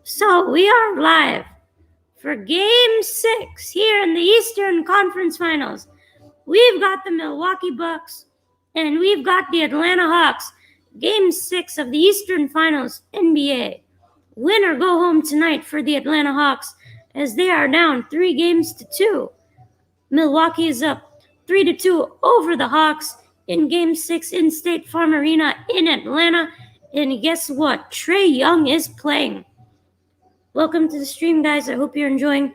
So we are live for Game 6 here in the Eastern Conference Finals. We've got the Milwaukee Bucks and we've got the Atlanta Hawks. Game 6 of the Eastern Finals NBA. Win or go home tonight for the Atlanta Hawks as they are down 3-2. Milwaukee is up 3-2 over the Hawks in Game 6 in State Farm Arena in Atlanta. And guess what? Trae Young is playing. Welcome to the stream, guys. I hope you're enjoying.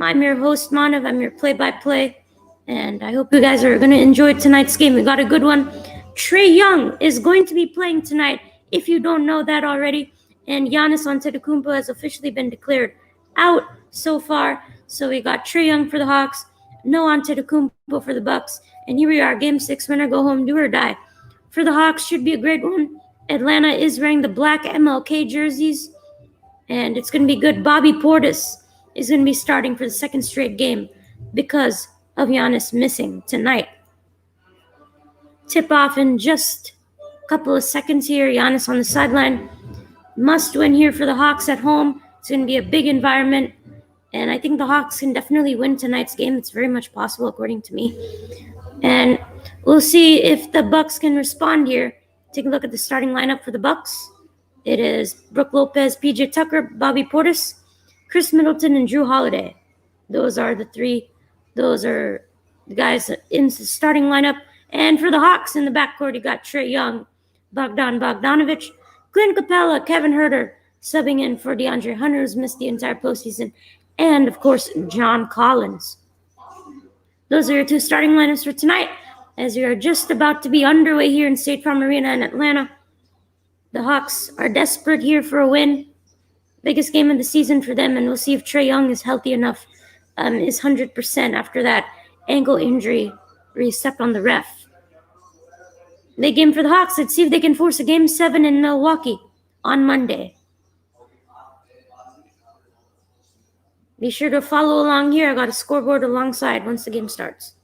I'm your host, Manav. I'm your play-by-play. And I hope you guys are going to enjoy tonight's game. We got a good one. Trae Young is going to be playing tonight, if you don't know that already. And Giannis Antetokounmpo has officially been declared out so far. So we got Trae Young for the Hawks, no Antetokounmpo for the Bucks. And here we are, Game 6, winner, go home, do or die. For the Hawks, should be a great one. Atlanta is wearing the black MLK jerseys. And it's going to be good. Bobby Portis is going to be starting for the second straight game because of Giannis missing tonight. Tip off in just a couple of seconds here. Giannis on the sideline. Must win here for the Hawks at home. It's going to be a big environment. And I think the Hawks can definitely win tonight's game. It's very much possible, according to me. And we'll see if the Bucks can respond here. Take a look at the starting lineup for the Bucks. It is Brook Lopez, PJ Tucker, Bobby Portis, Chris Middleton, and Drew Holiday. Those are the three. Those are the guys in the starting lineup. And for the Hawks in the backcourt, you got Trae Young, Bogdan Bogdanovic, Clint Capella, Kevin Huerter, subbing in for DeAndre Hunter, who's missed the entire postseason, and, of course, John Collins. Those are your two starting lineups for tonight, as we are just about to be underway here in State Farm Arena in Atlanta. The Hawks are desperate here for a win. Biggest game of the season for them, and we'll see if Trae Young is healthy enough, is 100% after that ankle injury where he stepped on the ref. Big game for the Hawks. Let's see if they can force a Game 7 in Milwaukee on Monday. Be sure to follow along here. I got a scoreboard alongside once the game starts.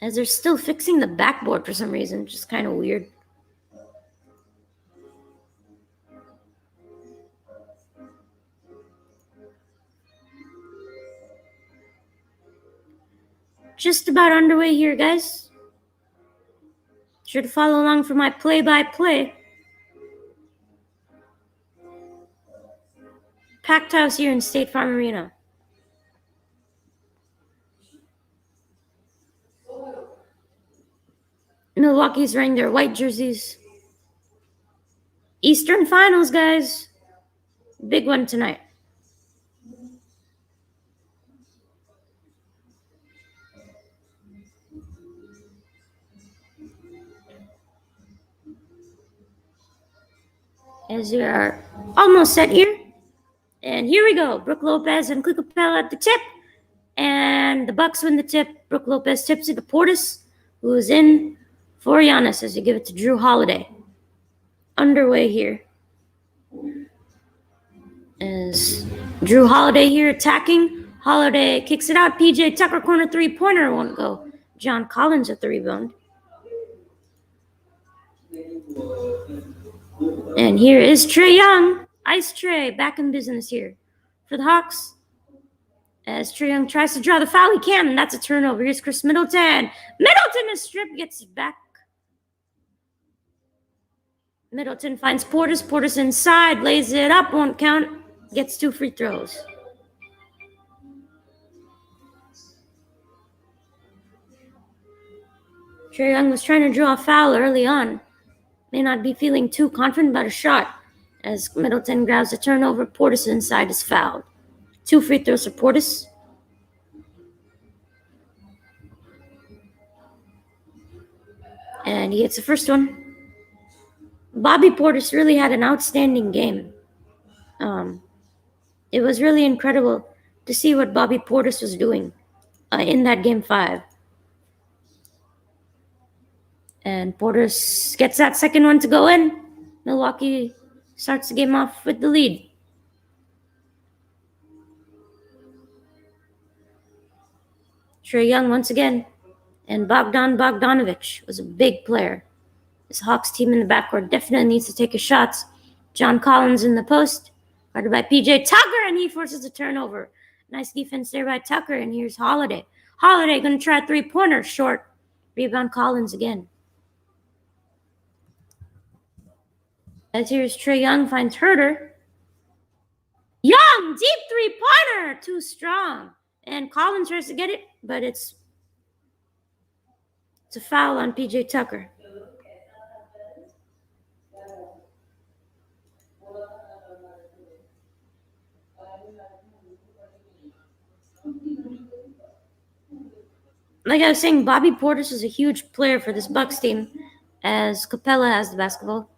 As they're still fixing the backboard for some reason, which is kind of weird. Just about underway here, guys. Sure to follow along for my play-by-play. Packed house here in State Farm Arena. Milwaukee's wearing their white jerseys. Eastern Finals, guys. Big one tonight. As we are almost set here. And here we go. Brook Lopez and Clint Capella at the tip. And the Bucks win the tip. Brook Lopez tips it to Portis, who is in for Giannis as we give it to Drew Holiday. Underway here. As Drew Holiday here attacking. Holiday kicks it out. PJ Tucker corner three-pointer won't go. John Collins at the rebound. And here is Trae Young. Ice Trae back in business here for the Hawks. As Trae Young tries to draw the foul, he can. And that's a turnover. Here's Chris Middleton. Middleton is stripped, gets it back. Middleton finds Portis. Portis inside, lays it up, won't count. Gets 2 free throws. Trae Young was trying to draw a foul early on. May not be feeling too confident about a shot. As Middleton grabs a turnover, Portis inside is fouled. 2 free throws for Portis. And he gets the first one. Bobby Portis really had an outstanding game. It was really incredible to see what Bobby Portis was doing in that game 5. And Portis gets that second one to go in. Milwaukee starts the game off with the lead. Trae Young once again. And Bogdanovich was a big player. This Hawks team in the backcourt definitely needs to take his shots. John Collins in the post, guarded by PJ Tucker, and he forces a turnover. Nice defense there by Tucker, and here's Holiday. Holiday going to try a three-pointer, short. Rebound Collins again. As here's Trae Young, finds Herter. Young, deep three-pointer, too strong. And Collins tries to get it, but it's a foul on PJ Tucker. Like I was saying, Bobby Portis is a huge player for this Bucks team, as Capella has the basketball.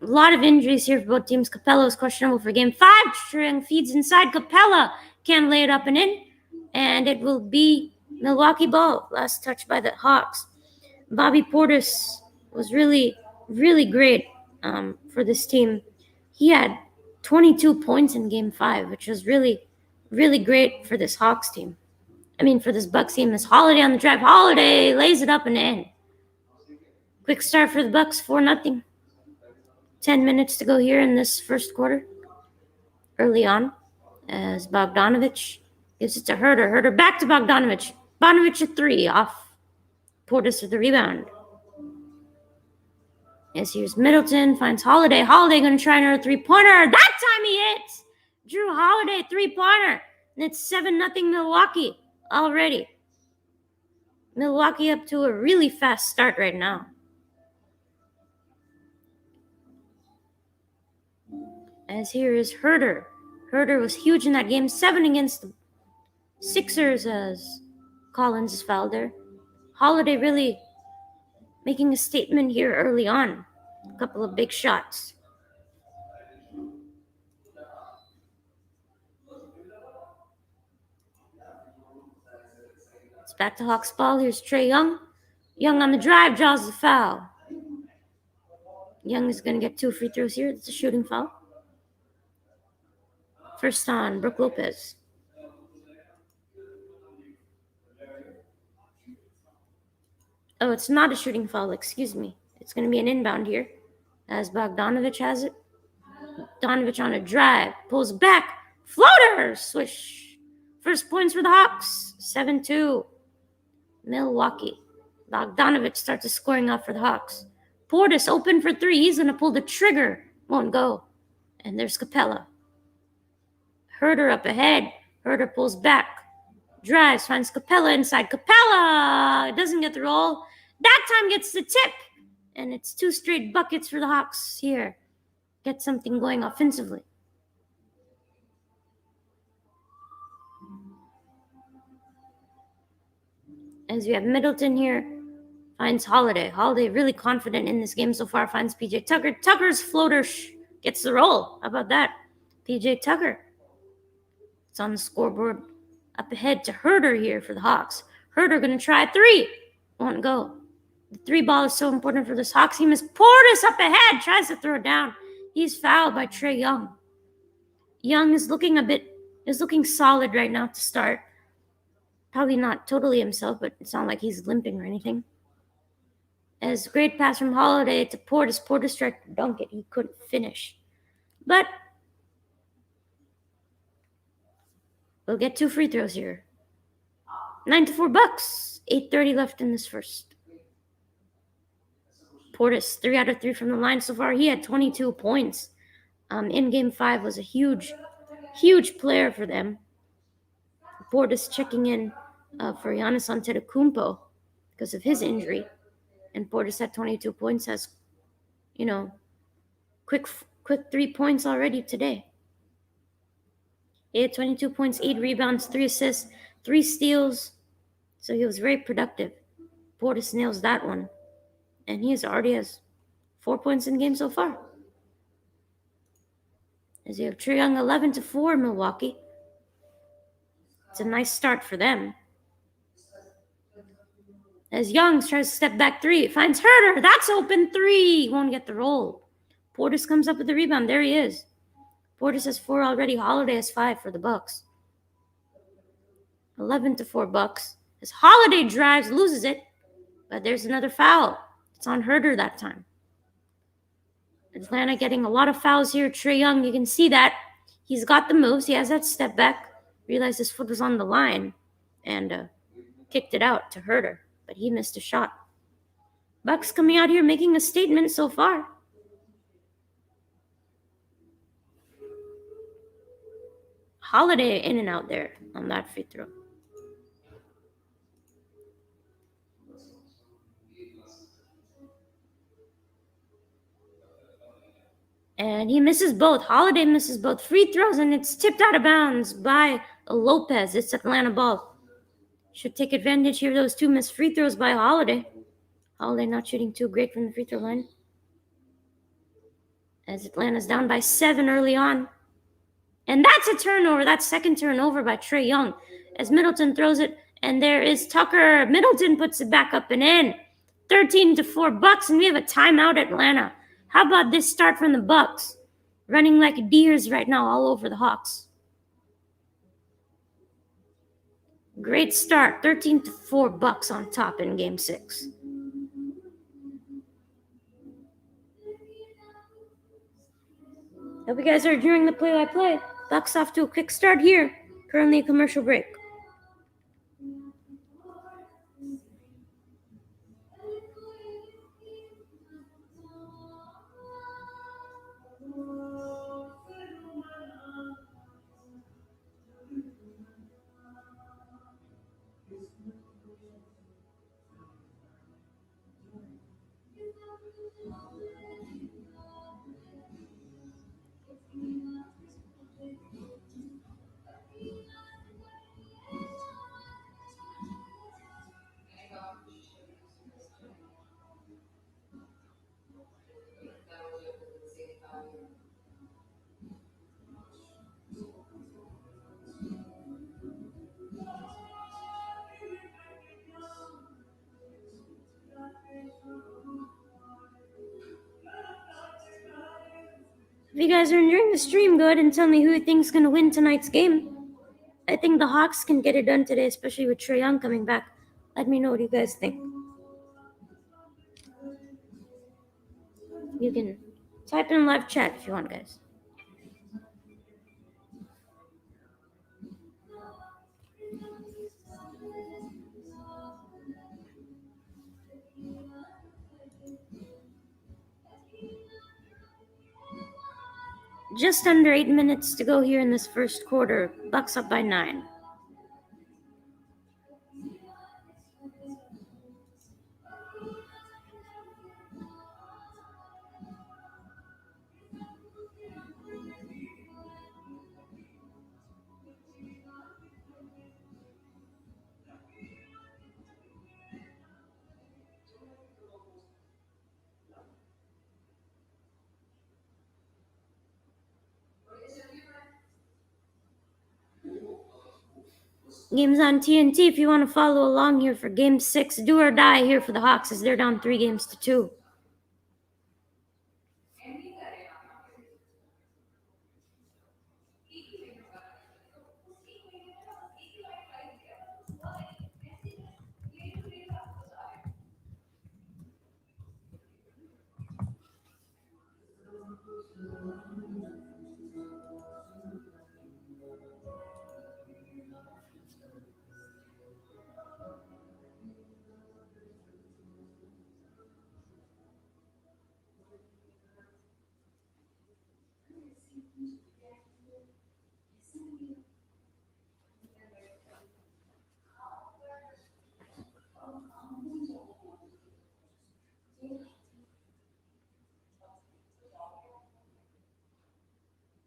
A lot of injuries here for both teams. Capella is questionable for game 5. Trae Young feeds inside. Capella can't lay it up and in, and it will be Milwaukee ball. Last touch by the Hawks. Bobby Portis was really, really great for this team. He had 22 points in game 5, which was really, really great for this Hawks team. For this Bucks team. This Holiday on the drive. Holiday lays it up and in. Quick start for the Bucks, 4-0. 10 minutes to go here in this first quarter. Early on, as Bogdanovich gives it to Herter. Herter back to Bogdanovich. Bogdanovich a 3 off Portis with the rebound. As here's Middleton, finds Holiday. Holiday going to try another three-pointer. That time he hits. Drew Holiday, three-pointer. And it's 7-0 Milwaukee already. Milwaukee up to a really fast start right now. As here is Herter. Herter was huge in that game 7 against the Sixers, as Collins is fouled there. Holiday really making a statement here early on. A couple of big shots. It's back to Hawks ball. Here's Trae Young. Young on the drive, draws the foul. Young is going to get 2 free throws here. It's a shooting foul. First on Brook Lopez. Oh, it's not a shooting foul, excuse me. It's going to be an inbound here, as Bogdanovich has it. Bogdanovich on a drive, pulls back, floater, swish. First points for the Hawks, 7-2. Milwaukee. Bogdanovich starts a scoring up for the Hawks. Portis open for 3. He's going to pull the trigger. Won't go. And there's Capella. Herter up ahead. Herter pulls back. Drives, finds Capella inside. Capella doesn't get the roll. That time gets the tip. And it's 2 straight buckets for the Hawks here. Get something going offensively. As we have Middleton here, finds Holiday. Holiday really confident in this game so far. Finds PJ Tucker. Tucker's floater gets the roll. How about that? PJ Tucker. It's on the scoreboard. Up ahead to Herter here for the Hawks. Herter going to try 3. Won't go. The 3 ball is so important for this Hawks team. As Portis up ahead tries to throw it down. He's fouled by Trae Young. Young is looking solid right now to start. Probably not totally himself, but it's not like he's limping or anything. As great pass from Holiday to Portis. Portis tried to dunk it. He couldn't finish. But we'll get 2 free throws here. 9-4 Bucks. 8:30 left in this first. Portis, 3 out of 3 from the line so far. He had 22 points. In game 5 was a huge, huge player for them. Portis checking in for Giannis Antetokounmpo because of his injury. And Portis had 22 points, has, quick 3 points already today. He had 22 points, 8 rebounds, 3 assists, 3 steals. So he was very productive. Portis nails that one. and he already has 4 points in the game so far. As you have Trae Young 11-4, Milwaukee. It's a nice start for them. As Young tries to step back three, finds Herter. That's open three. He won't get the roll. Portis comes up with the rebound. There he is. Portis has 4 already. Holiday has 5 for the Bucks. 11-4 Bucks. As Holiday drives, loses it, but there's another foul. It's on Herter that time. Atlanta getting a lot of fouls here. Trae Young, you can see that. He's got the moves. He has that step back. Realized his foot was on the line and kicked it out to Herter, but he missed a shot. Bucks coming out here making a statement so far. Holiday in and out there on that free throw. And he misses both. Holiday misses both free throws, and it's tipped out of bounds by Lopez. It's Atlanta ball. Should take advantage here of those 2 missed free throws by Holiday. Holiday not shooting too great from the free throw line. As Atlanta's down by 7 early on. And that's a turnover. That's second turnover by Trae Young. As Middleton throws it, and there is Tucker. Middleton puts it back up and in. 13-4 Bucks, and we have a timeout, Atlanta. How about this start from the Bucks? Running like deers right now all over the Hawks. Great start. 13-4 Bucks on top in Game 6. Hope you guys are enjoying the play-by-play. Bucks off to a quick start here. Currently a commercial break. If you guys are enjoying the stream, go ahead and tell me who you think is going to win tonight's game. I think the Hawks can get it done today, especially with Trae Young coming back. Let me know what you guys think. You can type in live chat if you want, guys. Just under 8 minutes to go here in this first quarter. Bucks up by 9. Games on TNT if you want to follow along here for Game 6. Do or die here for the Hawks as they're down 3-2.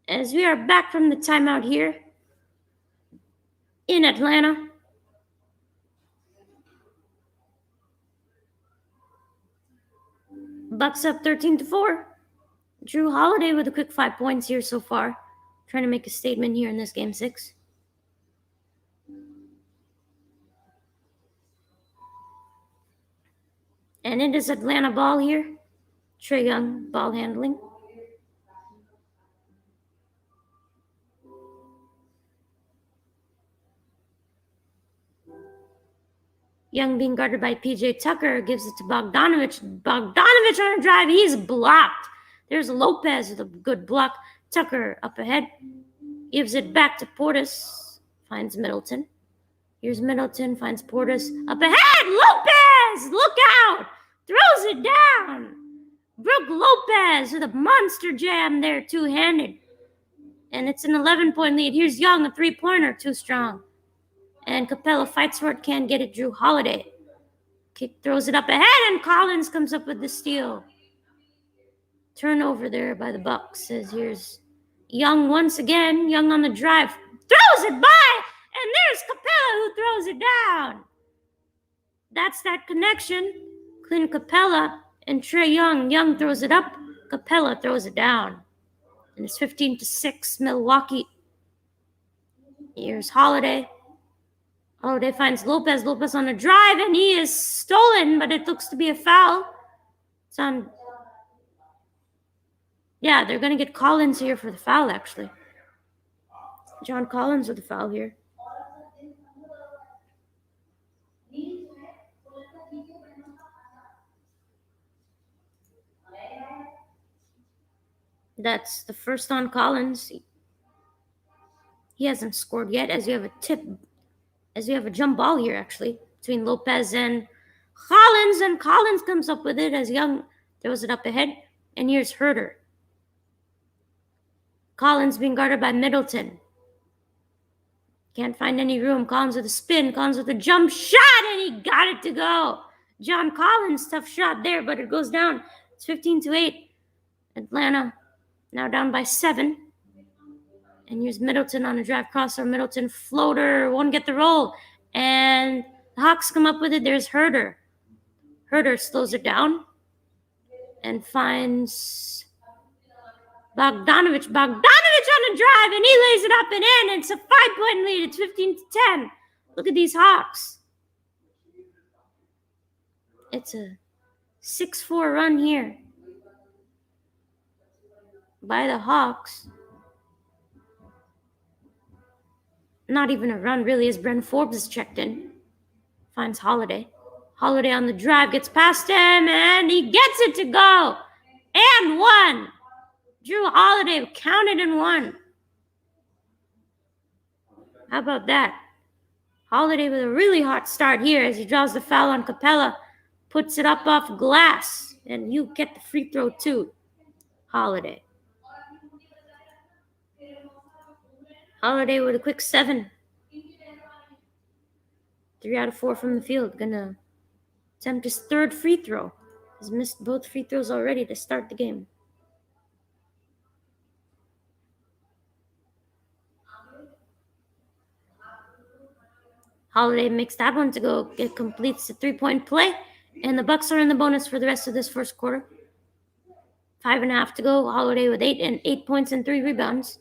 As we are back from the timeout here in Atlanta. Bucks up 13-4. Drew Holiday with a quick 5 points here so far. Trying to make a statement here in this game 6. And it is Atlanta ball here. Trae Young ball handling. Young being guarded by PJ Tucker, gives it to Bogdanovich. Bogdanovich on a drive, he's blocked. There's Lopez with a good block. Tucker up ahead, gives it back to Portis, finds Middleton. Here's Middleton, finds Portis up ahead. Lopez, look out, throws it down. Brook Lopez with a monster jam there, two-handed. And it's an 11-point lead. Here's Young, a three-pointer, too strong. And Capella fights for it, can't get it. Drew Holiday. Kick throws it up ahead, and Collins comes up with the steal. Turnover there by the Bucks. As here's Young once again. Young on the drive. Throws it by, and there's Capella who throws it down. That's that connection. Clint Capella and Trae Young. Young throws it up. Capella throws it down. And it's 15-6 Milwaukee. Here's Holiday. Holiday finds Lopez. Lopez on a drive, and he is stolen, but it looks to be a foul. It's on. Yeah, they're going to get Collins here for the foul, actually. John Collins with the foul here. That's the first on Collins. He hasn't scored yet, as you have a jump ball here, actually, between Lopez and Collins, and Collins comes up with it as Young throws it up ahead, and here's Herter. Collins being guarded by Middleton. Can't find any room. Collins with a spin. Collins with a jump shot, and he got it to go. John Collins, tough shot there, but it goes down. It's 15-8. Atlanta now down by 7. And here's Middleton on a drive crossover. Middleton floater, won't get the roll. And the Hawks come up with it. There's Herter. Herter slows it down and finds Bogdanovich. Bogdanovich on a drive, and he lays it up and in. It's a 5-point lead. It's 15-10. Look at these Hawks. It's a 6-4 run here by the Hawks. Not even a run, really, as Brent Forbes is checked in. Finds Holiday. Holiday on the drive, gets past him, and he gets it to go. And one. Drew Holiday counted and won. How about that? Holiday with a really hot start here as he draws the foul on Capella. Puts it up off glass, and you get the free throw too. Holiday. Holiday with a quick 7. 3 out of 4 from the field. Gonna attempt his third free throw. He's missed both free throws already to start the game. Holiday makes that one to go. It completes the 3-point play. And the Bucks are in the bonus for the rest of this first quarter. 5.5 to go. Holiday with 8 points and 3 rebounds.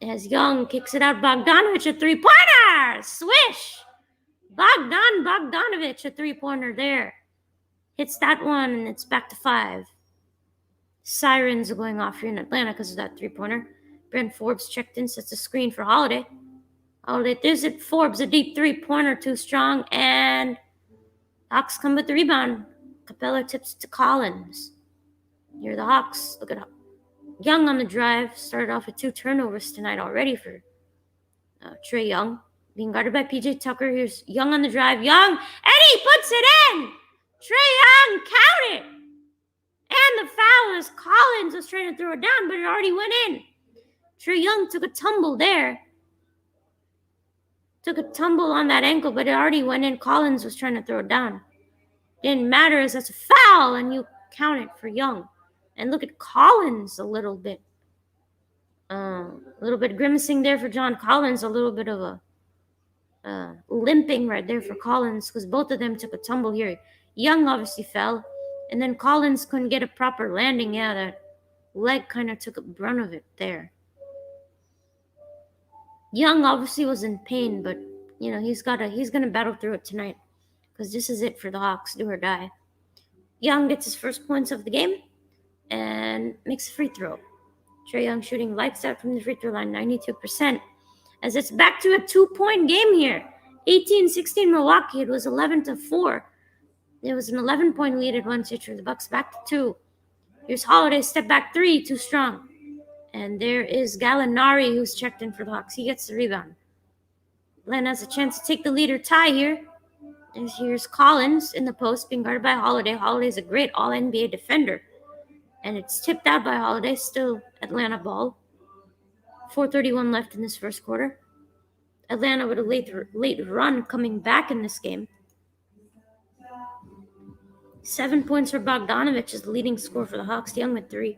As Young kicks it out, Bogdanovich, a 3-pointer! Swish! Bogdanovich, a 3-pointer there. Hits that one, and it's back to 5. Sirens are going off here in Atlanta because of that 3-pointer. Brent Forbes checked in, sets a screen for Holiday. Holiday, there's it. Forbes, a deep 3-pointer, too strong, and Hawks come with the rebound. Capella tips to Collins. Here are the Hawks. Look at Young on the drive. Started off with 2 turnovers tonight already for Trae Young. Being guarded by PJ Tucker. Here's Young on the drive. Young, and he puts it in. Trae Young, count it. And the foul as Collins was trying to throw it down, but it already went in. Trae Young took a tumble there. Took a tumble on that ankle, but it already went in. Collins was trying to throw it down. Didn't matter as that's a foul, and you count it for Young. And look at Collins a little bit grimacing there for John Collins. A little bit of a limping right there for Collins because both of them took a tumble here. Young obviously fell, and then Collins couldn't get a proper landing. Yeah, that leg kind of took a brunt of it there. Young obviously was in pain, but he's gonna battle through it tonight because this is it for the Hawks, do or die. Young gets his first points of the game and makes a free throw. Trae Young shooting lights out from the free throw line, 92%. As it's back to a 2-point game here. 18-16 Milwaukee. It was 11-4. There was an 11-point lead at one stage for the Bucks. Back to 2. Here's Holiday, step back 3, too strong. And there is Gallinari, who's checked in for the Hawks. He gets the rebound. Len has a chance to take the lead or tie here. And here's Collins in the post, being guarded by Holiday. Holiday's a great All-NBA defender. And it's tipped out by Holiday, still Atlanta ball. 4:31 left in this first quarter. Atlanta with a late run coming back in this game. 7 points for Bogdanovich is the leading scorer for the Hawks. Young with 3.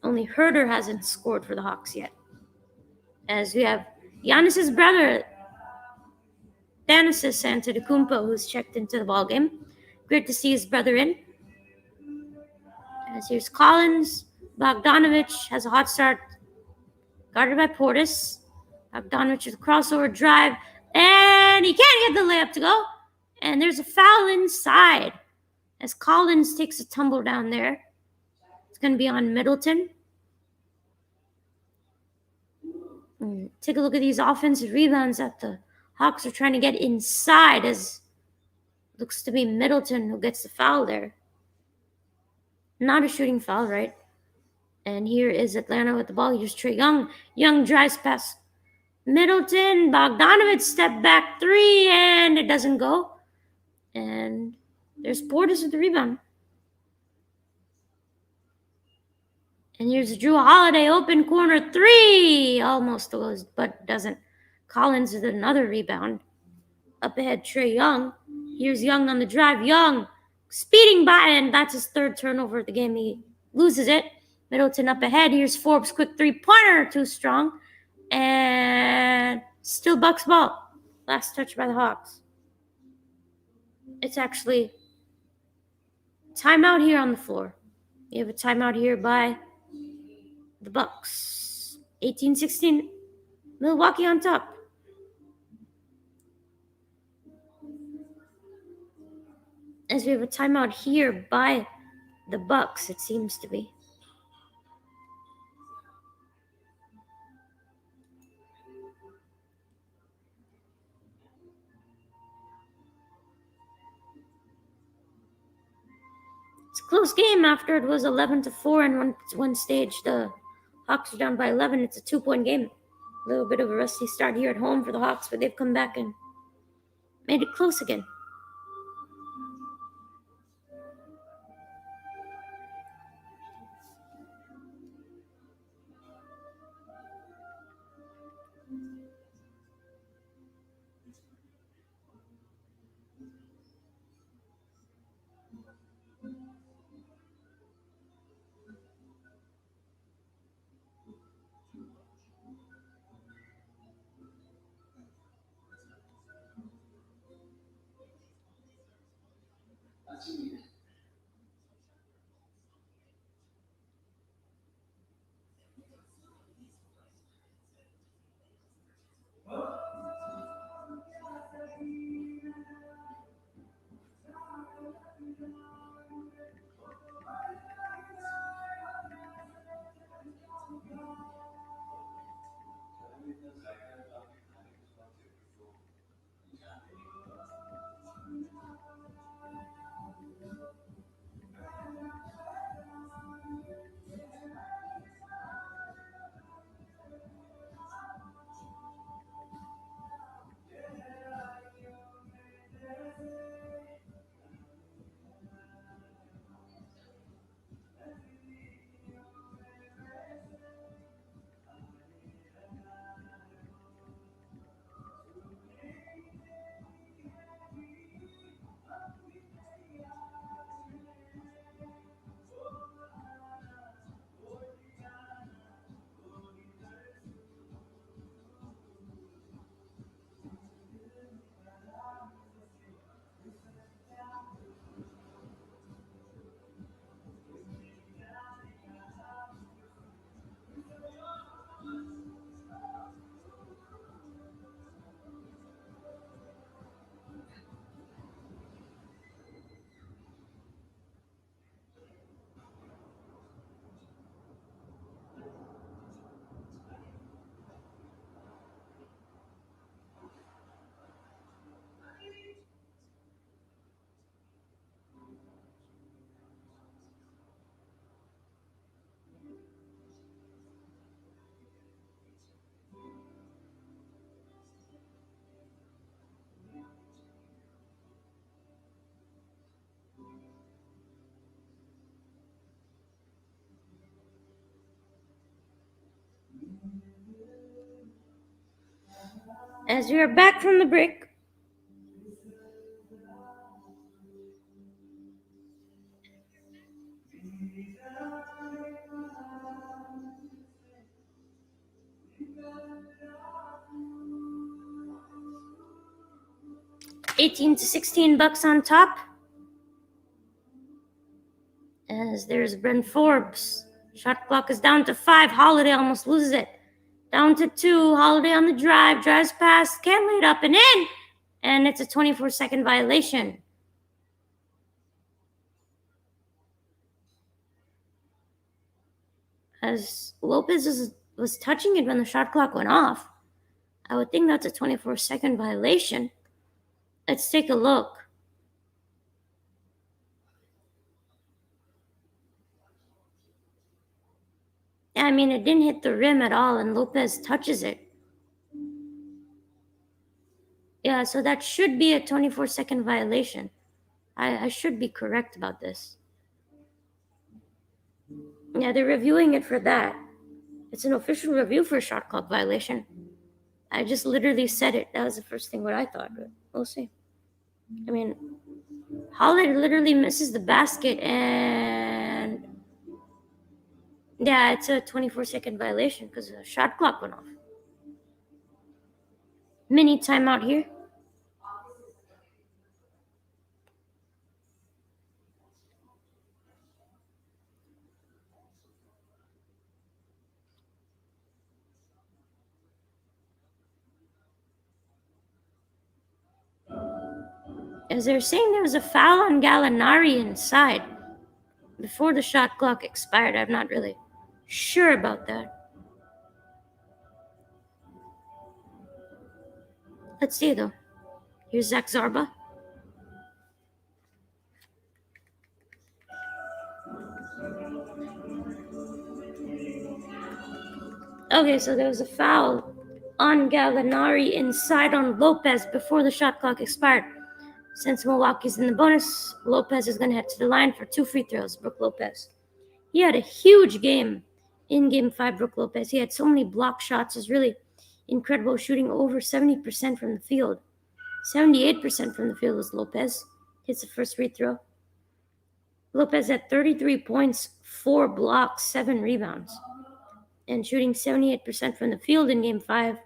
Only Herter hasn't scored for the Hawks yet. As we have Giannis's brother, Thanasis Antetokounmpo, who's checked into the ballgame. Great to see his brother in. As here's Collins. Bogdanovich has a hot start. Guarded by Portis. Bogdanovich with a crossover drive. And he can't get the layup to go. And there's a foul inside. As Collins takes a tumble down there. It's going to be on Middleton. Take a look at these offensive rebounds that the Hawks are trying to get inside, as looks to be Middleton who gets the foul there. Not a shooting foul, right? And here is Atlanta with the ball. Here's Trae Young. Young drives past Middleton. Bogdanovich step back 3, and it doesn't go. And there's Portis with the rebound. And here's Drew Holiday, open corner 3. Almost goes, but doesn't. Collins with another rebound. Up ahead, Trae Young. Here's Young on the drive. Young speeding by, and that's his third turnover of the game. He loses it. Middleton up ahead. Here's Forbes, quick 3-pointer, too strong. And still Bucks ball. Last touch by the Hawks. It's actually timeout here on the floor. You have a timeout here by the Bucks. 18-16. Milwaukee on top. As we have a timeout here by the Bucks, it seems to be. It's a close game after it was 11-4 in one stage. The Hawks are down by 11. It's a 2-point game. A little bit of a rusty start here at home for the Hawks, but they've come back and made it close again. As we are back from the break, $18 to $16 on top. As there's Brent Forbes. Shot clock is down to 5. Holiday almost loses it. Down to 2. Holiday on the drive. Drives past. Can't lay it up and in. And it's a 24-second violation. As Lopez was touching it when the shot clock went off. I would think that's a 24-second violation. Let's take a look. I mean, it didn't hit the rim at all, and Lopez touches it. Yeah, so that should be a 24-second violation. I should be correct about this. Yeah, they're reviewing it for that. It's an official review for a shot clock violation. I just literally said it. That was the first thing what I thought, but we'll see. I mean, Holiday literally misses the basket, and yeah, it's a 24-second violation because the shot clock went off. Mini timeout here. As they're saying there was a foul on Gallinari inside before the shot clock expired. I'm not really sure about that. Let's see though. Here's Zach Zarba. Okay, so there was a foul on Gallinari inside on Lopez before the shot clock expired. Since Milwaukee's in the bonus, Lopez is going to head to the line for 2 free throws. Brook Lopez. He had a huge game in Game 5, Brook Lopez. He had so many block shots. It's really incredible, shooting over 70% from the field. 78% from the field was Lopez. Hits the first free throw. Lopez had 33 points, 4 blocks, 7 rebounds. And shooting 78% from the field in Game 5.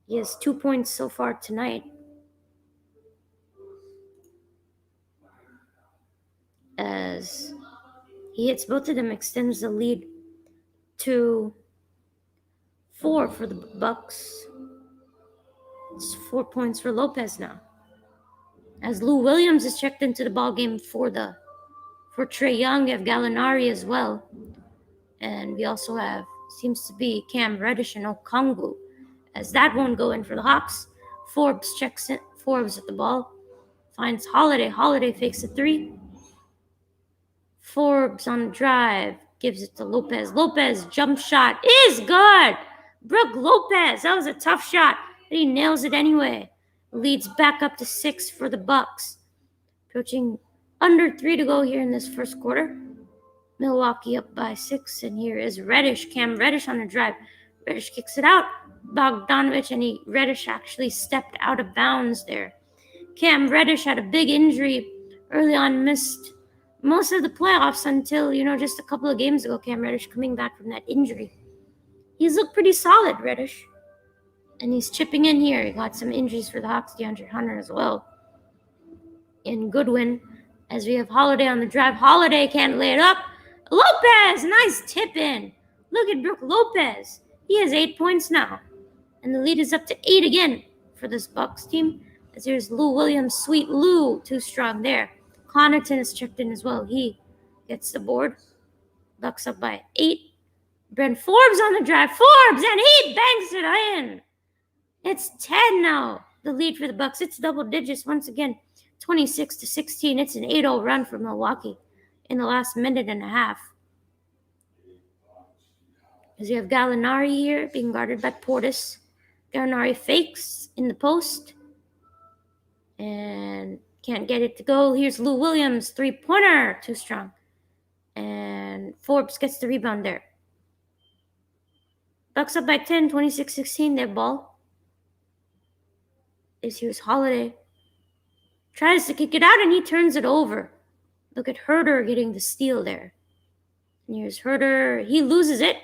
He has 2 points so far tonight. As he hits both of them, extends the lead to 4 for the Bucks. It's 4 points for Lopez now. As Lou Williams is checked into the ball game for Trae Young, we have Gallinari as well. And we also have, seems to be Cam Reddish and Okongwu. As that won't go in for the Hawks. Forbes checks in. Forbes at the ball. Finds Holiday. Holiday fakes a 3. Forbes on the drive. Gives it to Lopez. Lopez jump shot is good. Brook Lopez. That was a tough shot, but he nails it anyway. Leads back up to 6 for the Bucks. Approaching under 3 to go here in this first quarter. Milwaukee up by 6, and here is Reddish. Cam Reddish on the drive. Reddish kicks it out. Bogdanovich and Reddish actually stepped out of bounds there. Cam Reddish had a big injury early on, missed most of the playoffs until, just a couple of games ago. Cam Reddish coming back from that injury. He's looked pretty solid, Reddish. And he's chipping in here. He got some injuries for the Hawks, DeAndre Hunter as well. And Goodwin, as we have Holiday on the drive. Holiday can't lay it up. Lopez, nice tip in. Look at Brook Lopez. He has 8 points now. And the lead is up to 8 again for this Bucks team. As there's Lou Williams, sweet Lou, too strong there. Connaughton is checked in as well. He gets the board. Bucks up by 8. Brent Forbes on the drive. Forbes, and he bangs it in. It's 10 now. The lead for the Bucks. It's double digits once again. 26 to 16. It's an 8-0 run for Milwaukee in the last minute and a half. As you have Gallinari here being guarded by Portis. Gallinari fakes in the post. And can't get it to go. Here's Lou Williams. 3-pointer. Too strong. And Forbes gets the rebound there. Bucks up by 10. 26-16. Their ball. is here's Holiday. Tries to kick it out and he turns it over. Look at Herder getting the steal there. And here's Herder. He loses it.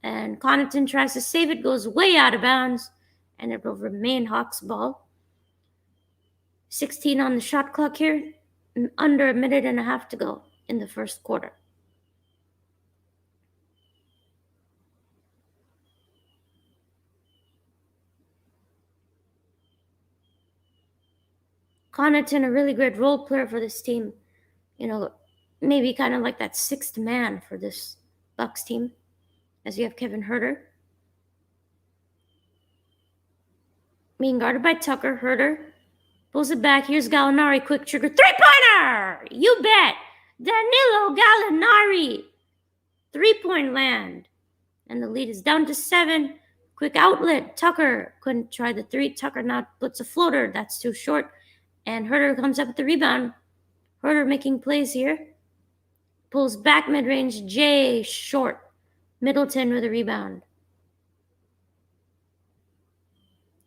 And Connaughton tries to save it, goes way out of bounds. And it will remain Hawks ball. 16 on the shot clock here. Under a minute and a half to go in the first quarter. Connaughton, a really great role player for this team. You know, maybe kind of like that sixth man for this Bucks team, as you have Kevin Herder. Being guarded by Tucker. Herder pulls it back. Here's Gallinari, quick trigger. Three-pointer! You bet! Danilo Gallinari. 3-point land. And the lead is down to 7. Quick outlet. Tucker couldn't try the 3. Tucker now puts a floater. That's too short. And Herder comes up with the rebound. Herder making plays here. Pulls back mid-range. Jay short. Middleton with a rebound.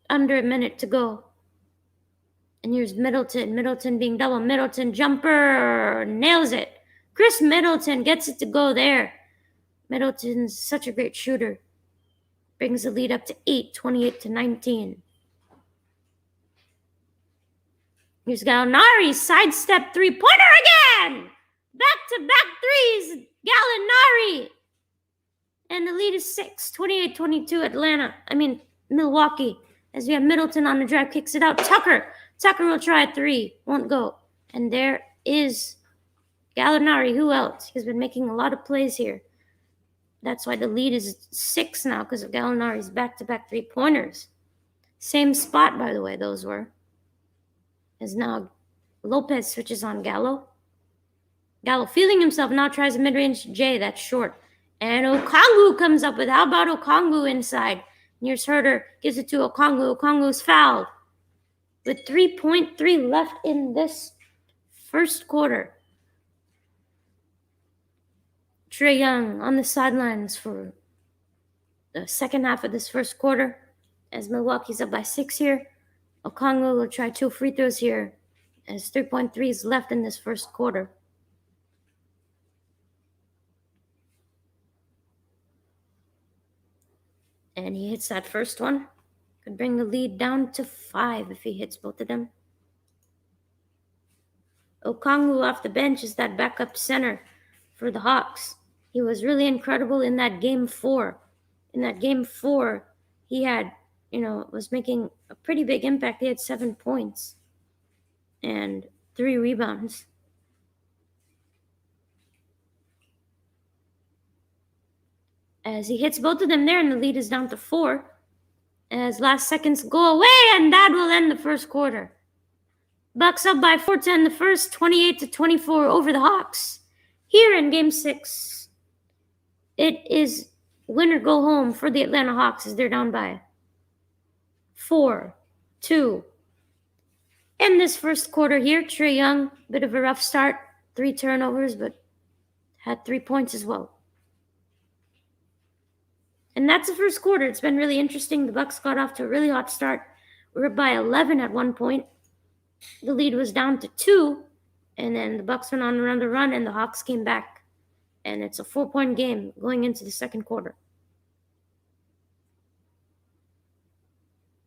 Under a minute to go. And here's Middleton. Middleton being double. Middleton jumper. Nails it. Chris Middleton gets it to go there. Middleton's such a great shooter. Brings the lead up to 8, 28-19. Here's Gallinari. Sidestep three-pointer again. Back-to-back threes. Gallinari. And the lead is 6, 28-22 Milwaukee. As we have Middleton on the drive, kicks it out. Tucker will try a 3. Won't go. And there is Gallinari. Who else? He's been making a lot of plays here. That's why the lead is 6 now, because of Gallinari's back-to-back 3-pointers. Same spot, by the way, those were. As now Lopez switches on Gallo. Gallo feeling himself, now tries a mid-range J. That's short. And Okongwu comes up with, how about Okongwu inside? Here's Herder, gives it to Okongwu. Okongwu's fouled. With 3.3 left in this first quarter. Trae Young on the sidelines for the second half of this first quarter. As Milwaukee's up by 6 here. Okongwu will try 2 free throws here. As 3.3 is left in this first quarter. And he hits that first one. Could bring the lead down to 5 if he hits both of them. Okongwu off the bench is that backup center for the Hawks. He was really incredible in that game 4. In that game 4, he had, was making a pretty big impact. He had 7 points and 3 rebounds. As he hits both of them there, and the lead is down to 4. As last seconds go away, and that will end the first quarter. Bucks up by 4 to end the first, 28-24 over the Hawks. Here in Game 6, it is win or go home for the Atlanta Hawks as they're down by 4-2. In this first quarter here, Trae Young, bit of a rough start. 3 turnovers, but had 3 points as well. And that's the first quarter. It's been really interesting. The Bucks got off to a really hot start. We were by 11 at one point. The lead was down to 2. And then the Bucks went on another run, and the Hawks came back. And it's a 4-point game going into the second quarter.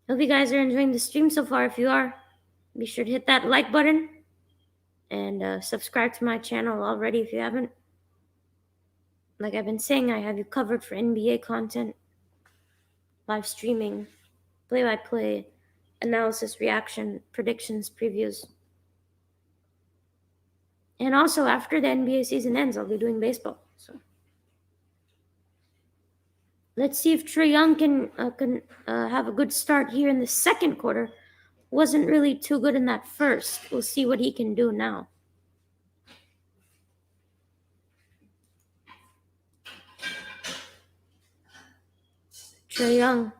Hope you guys are enjoying the stream so far. If you are, be sure to hit that like button. And subscribe to my channel already if you haven't. Like I've been saying, I have you covered for NBA content, live streaming, play-by-play, analysis, reaction, predictions, previews. And also, after the NBA season ends, I'll be doing baseball. So let's see if Trae Young can have a good start here in the second quarter. Wasn't really too good in that first. We'll see what he can do now. Trae Young.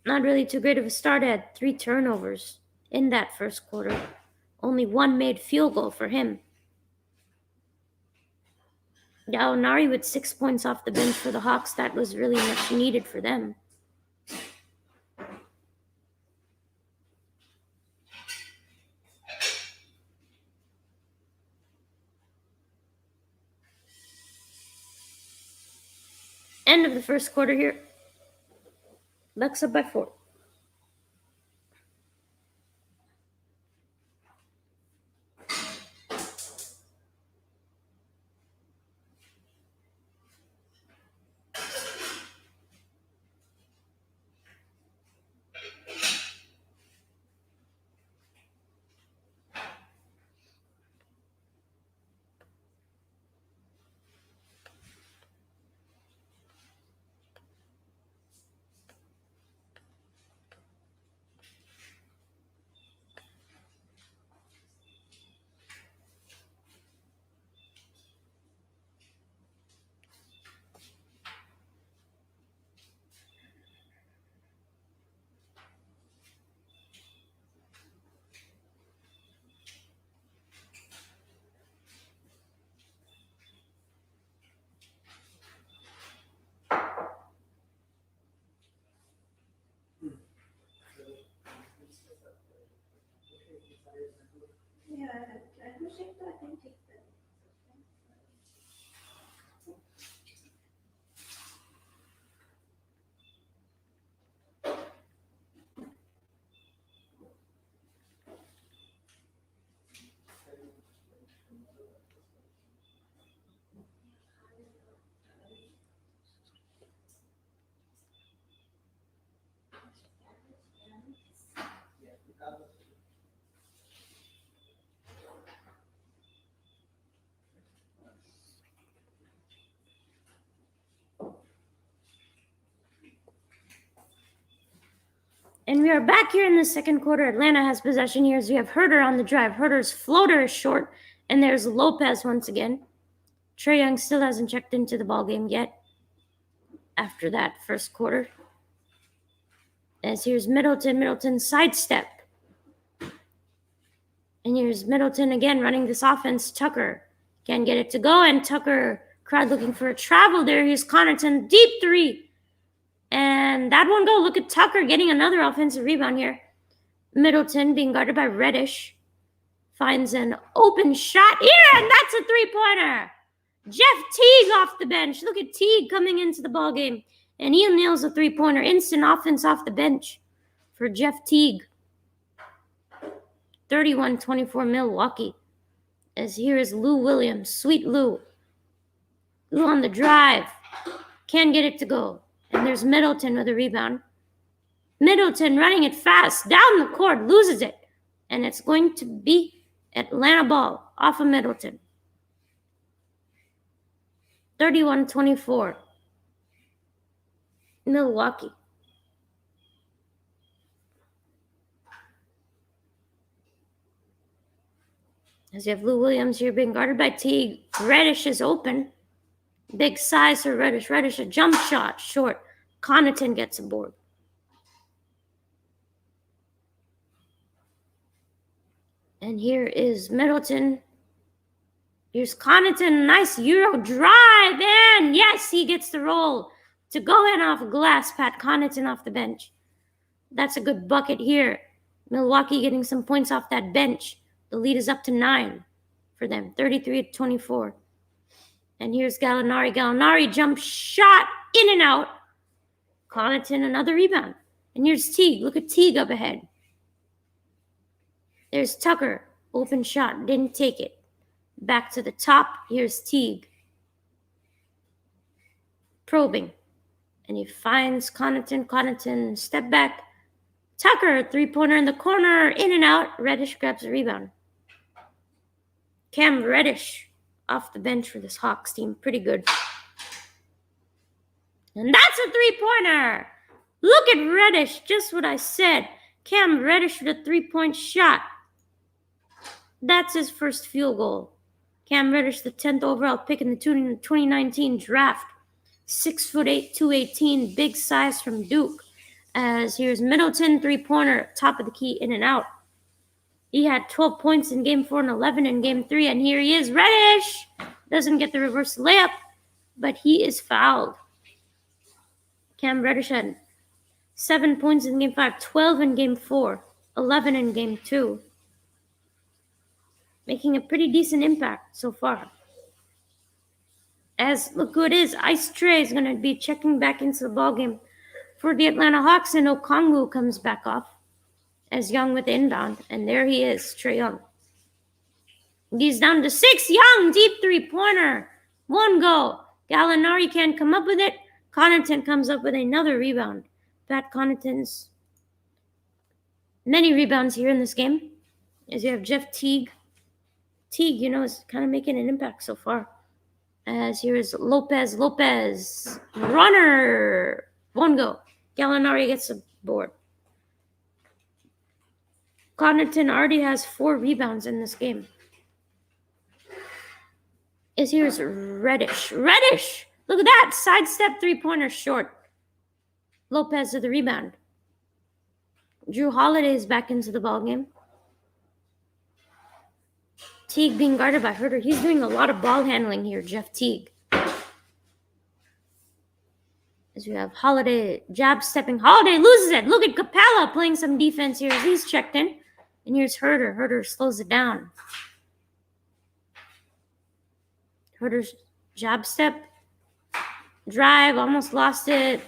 Not really too great of a start. Had 3 turnovers in that first quarter. Only 1 made field goal for him. Gallinari with 6 points off the bench for the Hawks. That was really much needed for them. End of the first quarter here. Bucks up by 4. And we are back here in the second quarter. Atlanta has possession here as we have Herter on the drive. Herter's floater is short, and there's Lopez once again. Trae Young still hasn't checked into the ball game yet after that first quarter. As here's Middleton sidestep. And here's Middleton again running this offense. Tucker can't get it to go, and Tucker crowd looking for a travel there. Here's Connaughton, deep 3. And that won't go. Look at Tucker getting another offensive rebound here. Middleton being guarded by Reddish. Finds an open shot here, and that's a 3-pointer. Jeff Teague off the bench. Look at Teague coming into the ball game. And he nails a 3-pointer. Instant offense off the bench for Jeff Teague. 31-24 Milwaukee. As here is Lou Williams. Sweet Lou. Lou on the drive. Can't get it to go. And there's Middleton with a rebound. Middleton running it fast. Down the court. Loses it. And it's going to be Atlanta ball off of Middleton. 31-24. Milwaukee. As you have Lou Williams here being guarded by Teague. Reddish is open. Big size for Reddish. Reddish a jump shot. Short. Connaughton gets a board. And here is Middleton. Here's Connaughton. Nice Euro drive. And yes, he gets the roll to go in off glass. Pat Connaughton off the bench. That's a good bucket here. Milwaukee getting some points off that bench. The lead is up to 9 for them. 33-24. And here's Gallinari. Gallinari jump shot in and out. Connaughton another rebound. And here's Teague. Look at Teague up ahead. There's Tucker. Open shot. Didn't take it. Back to the top. Here's Teague. Probing. And he finds Connaughton. Connaughton step back. Tucker, 3-pointer in the corner. In and out. Reddish grabs a rebound. Cam Reddish off the bench for this Hawks team. Pretty good. And that's a 3-pointer. Look at Reddish. Just what I said. Cam Reddish with a 3-point shot. That's his first field goal. Cam Reddish, the 10th overall pick in the 2019 draft. 6'8", 218, big size from Duke. As here's Middleton, 3-pointer, top of the key, in and out. He had 12 points in Game 4 and 11 in Game 3, and here he is, Reddish. doesn't get the reverse layup, but he is fouled. Cam Reddish had 7 points in Game 5, 12 in Game 4, 11 in Game 2. Making a pretty decent impact so far. As look who it is, Ice Trey is going to be checking back into the ballgame for the Atlanta Hawks, and Okongwu comes back off as Young with the inbound, and there he is, Trae Young. He's down to 6. Young, deep three-pointer. One go. Gallinari can't come up with it. Connaughton comes up with another rebound. Pat Connaughton's many rebounds here in this game. As you have Jeff Teague. Teague, is kind of making an impact so far. As here's Lopez. Runner. One go. Gallinari gets a board. Connaughton already has 4 rebounds in this game. Here's Reddish. Look at that. Sidestep three-pointer short. Lopez to the rebound. Drew Holiday is back into the ballgame. Teague being guarded by Herter. He's doing a lot of ball handling here, Jeff Teague. As we have Holiday jab stepping. Holiday loses it. Look at Capella playing some defense here as he's checked in. And here's Herter. Herter slows it down. Herter's jab step. Drive. Almost lost it.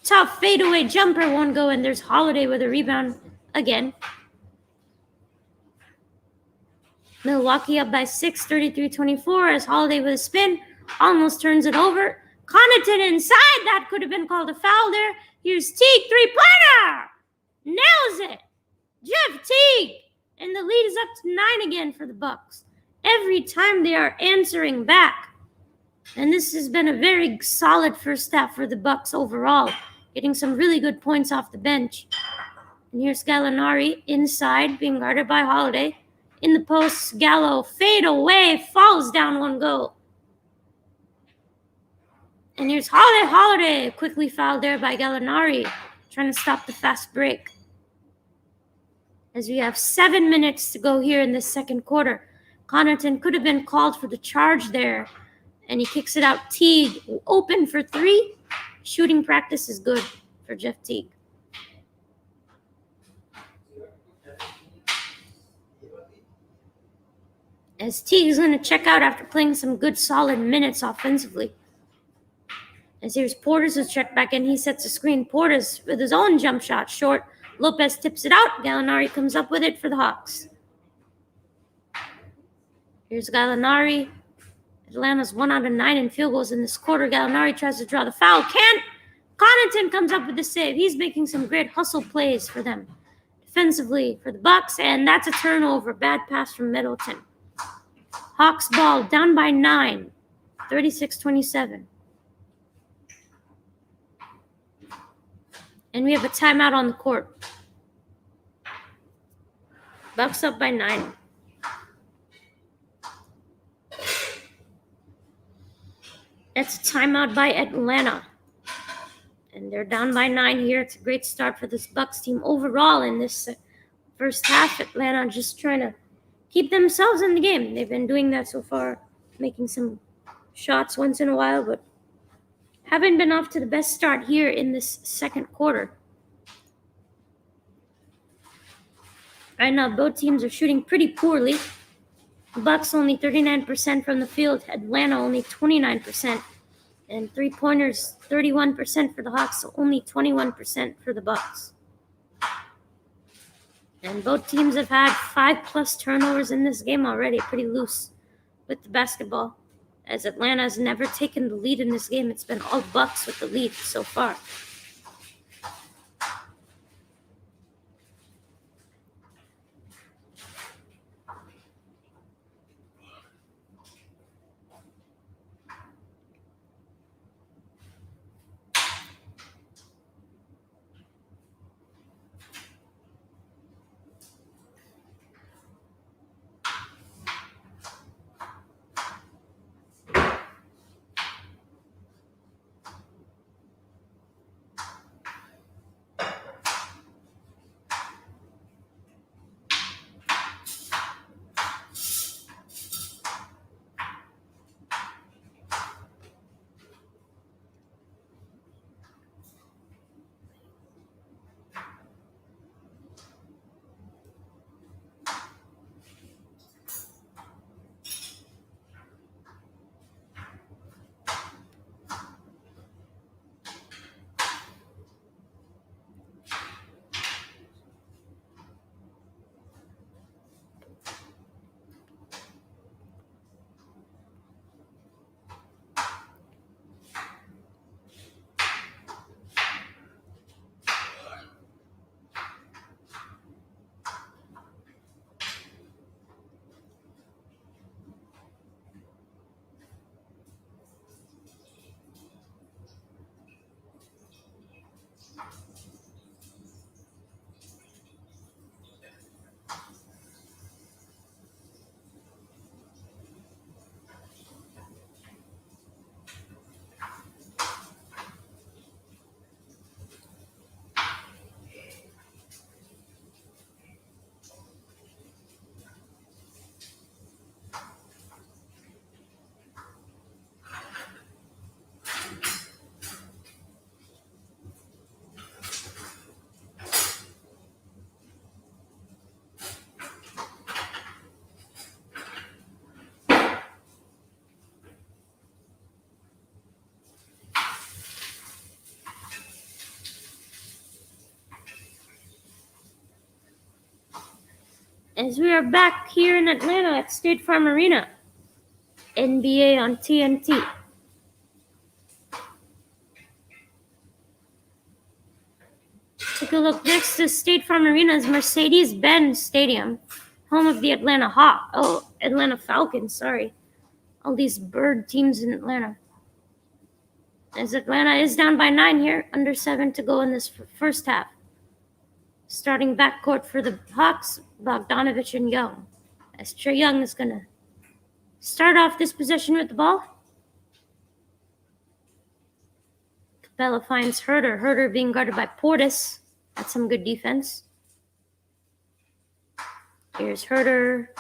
Tough fadeaway jumper. One go. And there's Holiday with a rebound again. Milwaukee up by 6, 33-24 as Holiday with a spin. Almost turns it over. Connaughton inside. That could have been called a foul there. Here's Teague. Three-pointer. Nails it. Jeff Teague. And the lead is up to 9 again for the Bucks. Every time they are answering back. And this has been a very solid first half for the Bucks overall. Getting some really good points off the bench. And here's Gallinari inside, being guarded by Holiday. In the post, Gallo fade away, falls down. One go. And here's Holiday. Quickly fouled there by Gallinari, trying to stop the fast break. As we have 7 minutes to go here in this second quarter. Connaughton could have been called for the charge there. And he kicks it out. Teague open for 3. Shooting practice is good for Jeff Teague. As Teague is going to check out after playing some good solid minutes offensively. As here's Portis who's checked back in. He sets a screen. Portis with his own jump shot short. Lopez tips it out. Gallinari comes up with it for the Hawks. Here's Gallinari. Atlanta's 1 out of 9 in field goals in this quarter. Gallinari tries to draw the foul. Can't. Connaughton comes up with the save. He's making some great hustle plays for them. Defensively for the Bucks. And that's a turnover. Bad pass from Middleton. Hawks ball down by 9. 36-27. And we have a timeout on the court. Bucks up by 9. That's a timeout by Atlanta. And they're down by 9 here. It's a great start for this Bucks team overall in this first half. Atlanta just trying to keep themselves in the game. They've been doing that so far, making some shots once in a while, but haven't been off to the best start here in this second quarter. Right now, both teams are shooting pretty poorly. Bucks only 39% from the field. Atlanta only 29%. And three-pointers 31% for the Hawks, so only 21% for the Bucks. And both teams have had 5+ turnovers in this game already. Pretty loose with the basketball. As Atlanta has never taken the lead in this game. It's been all Bucks with the lead so far. As we are back here in Atlanta at State Farm Arena, NBA on TNT. Take a look next to State Farm Arena's Mercedes-Benz Stadium, home of the Atlanta Falcons, sorry. All these bird teams in Atlanta. As Atlanta is down by 9 here, under 7 to go in this first half. Starting backcourt for the Hawks, Bogdanovich and Young. As Trae Young is going to start off this possession with the ball. Capella finds Herter. Herter being guarded by Portis. That's some good defense. Here's Herter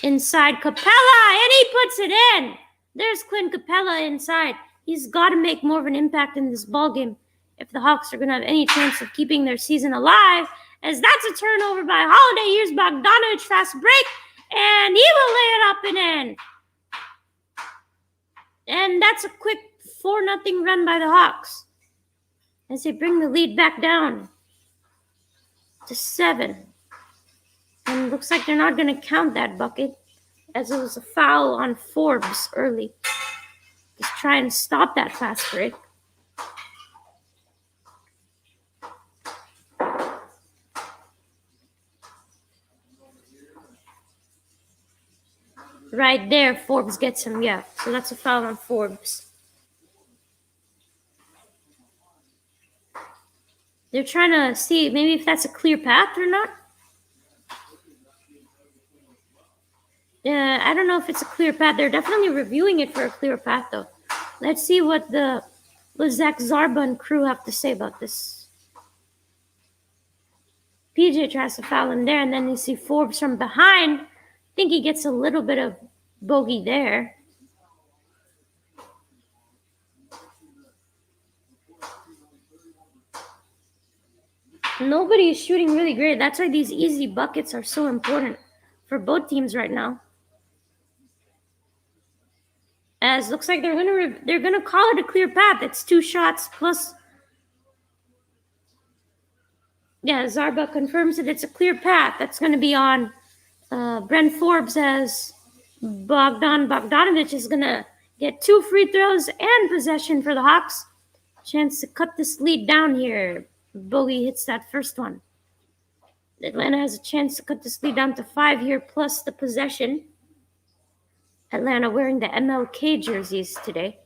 inside Capella, and he puts it in. There's Clint Capella inside. He's got to make more of an impact in this ball game if the Hawks are going to have any chance of keeping their season alive. As that's a turnover by Holiday. Here's Bogdanovich, fast break, and he will lay it up and in. And that's a quick 4-0 run by the Hawks as they bring the lead back down to 7. And it looks like they're not going to count that bucket as it was a foul on Forbes early. Just try and stop that fast break. Right there, Forbes gets him, yeah. So that's a foul on Forbes. They're trying to see maybe if that's a clear path or not. I don't know if it's a clear path. They're definitely reviewing it for a clear path, though. Let's see what Zach Zarba and crew have to say about this. PJ tries to foul him there, and then you see Forbes from behind. I think he gets a little bit of bogey there. Nobody is shooting really great. That's why these easy buckets are so important for both teams right now. As looks like they're gonna call it a clear path. It's 2 shots plus. Yeah, Zarba confirms that it's a clear path. That's going to be on Brent Forbes, as Bogdanovich is going to get 2 free throws and possession for the Hawks. Chance to cut this lead down here. Bogey hits that first one. Atlanta has a chance to cut this lead down to 5 here, plus the possession. Atlanta wearing the MLK jerseys today.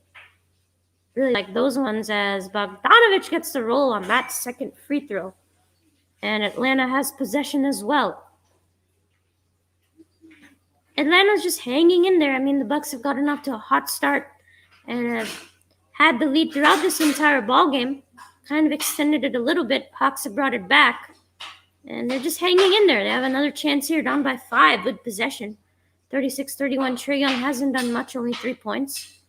Really like those ones, as Bogdanovich gets the roll on that second free throw. And Atlanta has possession as well. Atlanta's just hanging in there. I mean, the Bucks have gotten off to a hot start and have had the lead throughout this entire ball game. Kind of extended it a little bit. Hawks have brought it back. And they're just hanging in there. They have another chance here, down by 5 with possession. 36-31. Trae Young hasn't done much, only 3 points.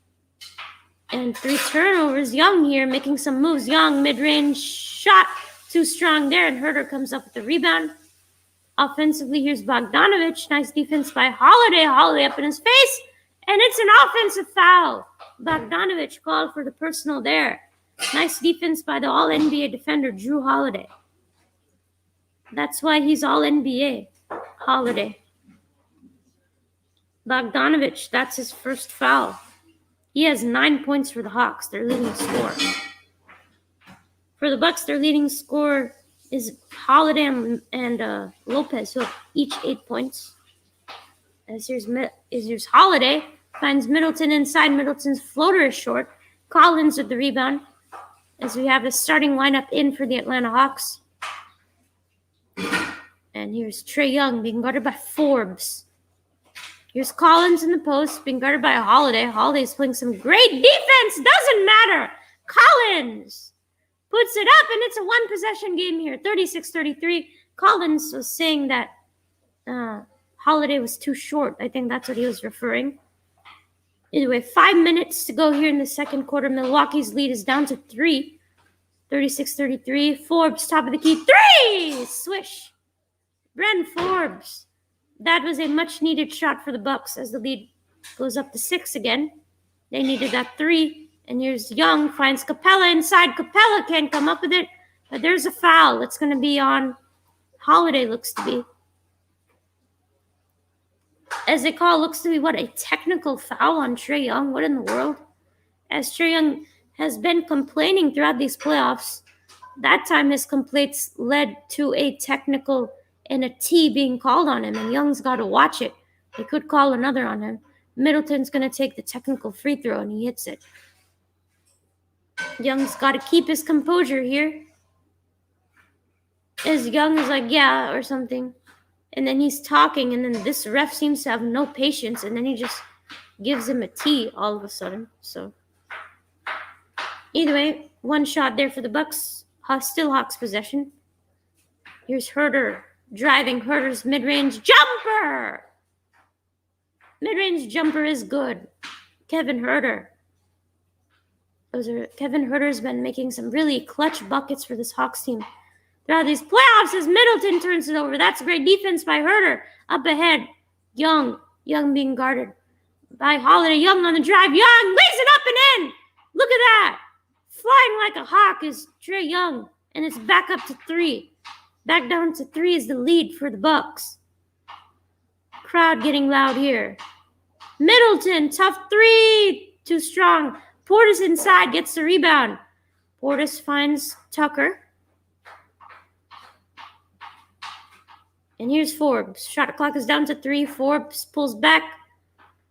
And 3 turnovers. Young here making some moves. Young, mid-range shot. Too strong there, and Herter comes up with the rebound. Offensively, here's Bogdanovich. Nice defense by Holiday. Holiday up in his face, and it's an offensive foul. Bogdanovich called for the personal there. Nice defense by the All-NBA defender, Drew Holiday. That's why he's All-NBA, Holiday. Bogdanovich, that's his first foul. He has 9 points for the Hawks, their leading scorer. For the Bucks, their leading scorer is Holiday and Lopez, who have each 8 points. As here's Holiday, finds Middleton inside. Middleton's floater is short. Collins with the rebound. As we have the starting lineup in for the Atlanta Hawks. And here's Trae Young being guarded by Forbes. Here's Collins in the post, being guarded by Holiday. Holiday's playing some great defense. Doesn't matter. Collins puts it up, and it's a 1-possession game here, 36-33. Collins was saying that Holiday was too short. I think that's what he was referring. Anyway, 5 minutes to go here in the second quarter. Milwaukee's lead is down to 3, 36-33. Forbes, top of the key, 3! Swish. Brent Forbes. That was a much-needed shot for the Bucks as the lead goes up to 6 again. They needed that 3. And here's Young, finds Capella inside. Capella can't come up with it, but there's a foul. It's going to be on Holiday, looks to be. as they call, looks to be a technical foul on Trae Young. What in the world? As Trae Young has been complaining throughout these playoffs, that time his complaints led to a technical and a T being called on him, and Young's got to watch it. They could call another on him. Middleton's going to take the technical free throw, and he hits it. Young's got to keep his composure here. As Young is like, yeah, or something. And then he's talking, and then this ref seems to have no patience, and then he just gives him a T all of a sudden. So either way, one shot there for the Bucks. Still Hawks possession. Here's Herter driving. Herter's mid-range jumper. Mid-range jumper is good. Kevin Herter. Kevin Herter's been making some really clutch buckets for this Hawks team throughout these playoffs as Middleton turns it over. That's great defense by Herter. Up ahead, Young being guarded by Holiday. Young on the drive. Young lays it up and in. Look at that. Flying like a hawk is Trae Young, and it's back up to 3. Back down to 3 is the lead for the Bucks. Crowd getting loud here. Middleton, tough 3. Too strong. Portis inside, gets the rebound. Portis finds Tucker. And here's Forbes. Shot clock is down to 3. Forbes pulls back.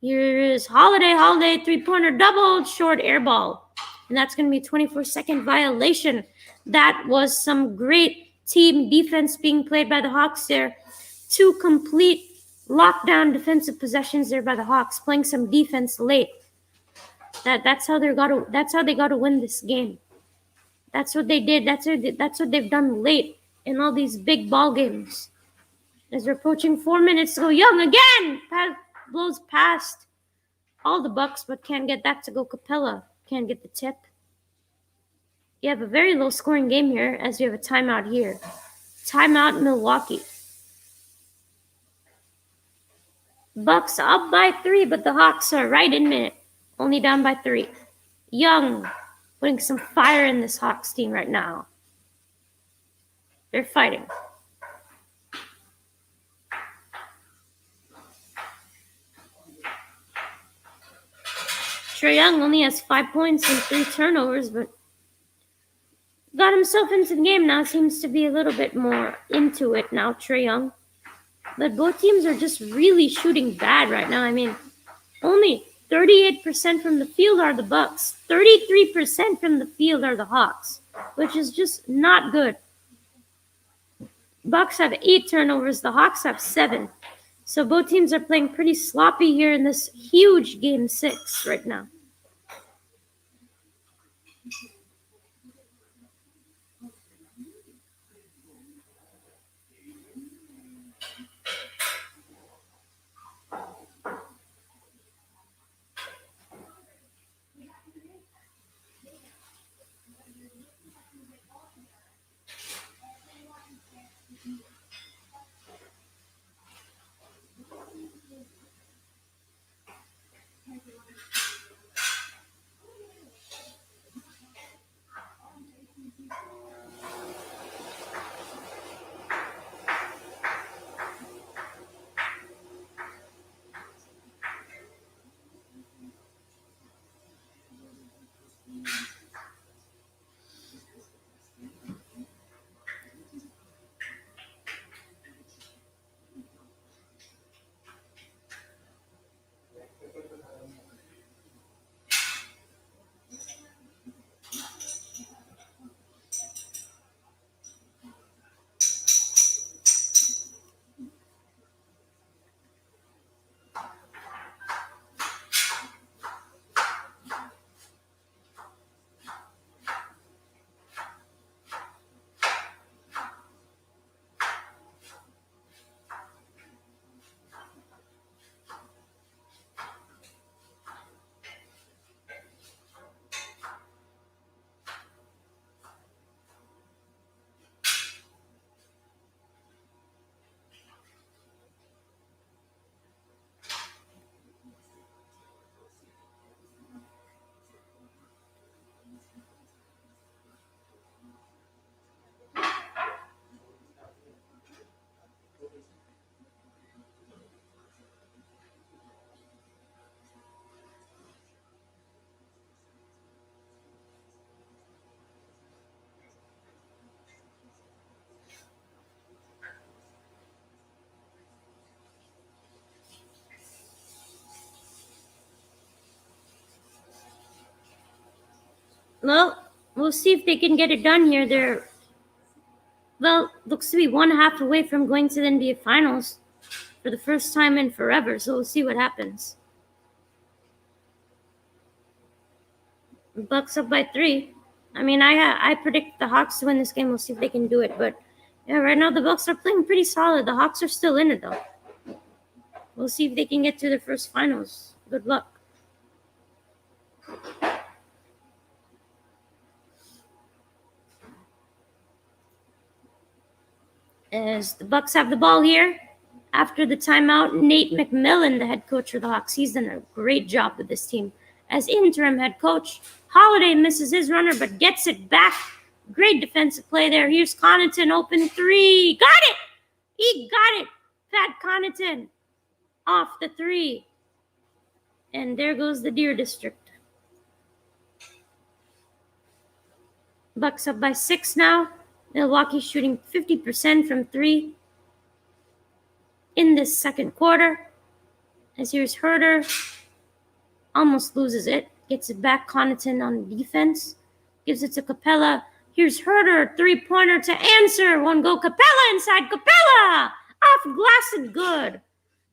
Here is Holiday. Holiday, three-pointer double, short air ball. And that's going to be a 24-second violation. That was some great team defense being played by the Hawks there. 2 complete lockdown defensive possessions there by the Hawks, playing some defense late. That's how they got to win this game. That's what they did. That's what they've done late in all these big ball games. As we're approaching 4 minutes to go, Young again blows past all the Bucks, but can't get that to go. Capella can't get the tip. You have a very low scoring game here as we have a timeout here. Timeout Milwaukee. Bucks up by 3, but the Hawks are right in it. Only down by 3. Young putting some fire in this Hawks team right now. They're fighting. Trae Young only has 5 points and 3 turnovers, but got himself into the game now. Seems to be a little bit more into it now, Trae Young. But both teams are just really shooting bad right now. I mean, only 38% from the field are the Bucks. 33% from the field are the Hawks, which is just not good. Bucks have 8 turnovers. The Hawks have 7. So both teams are playing pretty sloppy here in this huge Game 6 right now. Well, we'll see if they can get it done here. Looks to be 1/2 away from going to the NBA Finals for the first time in forever, so we'll see what happens. Bucks up by 3. I mean, I predict the Hawks to win this game. We'll see if they can do it. But yeah, right now the Bucks are playing pretty solid. The Hawks are still in it, though. We'll see if they can get to their first finals. Good luck. As the Bucks have the ball here, after the timeout, Nate McMillan, the head coach for the Hawks, he's done a great job with this team. As interim head coach, Holiday misses his runner but gets it back. Great defensive play there. Here's Connaughton, open 3. Got it! He got it! Pat Connaughton off the 3. And there goes the Deer District. Bucks up by 6 now. Milwaukee shooting 50% from 3 in this second quarter. As here's Herter. Almost loses it. Gets it back. Connaughton on defense. Gives it to Capella. Here's Herter. 3-pointer to answer. One go. Capella inside. Capella! Off glass and good.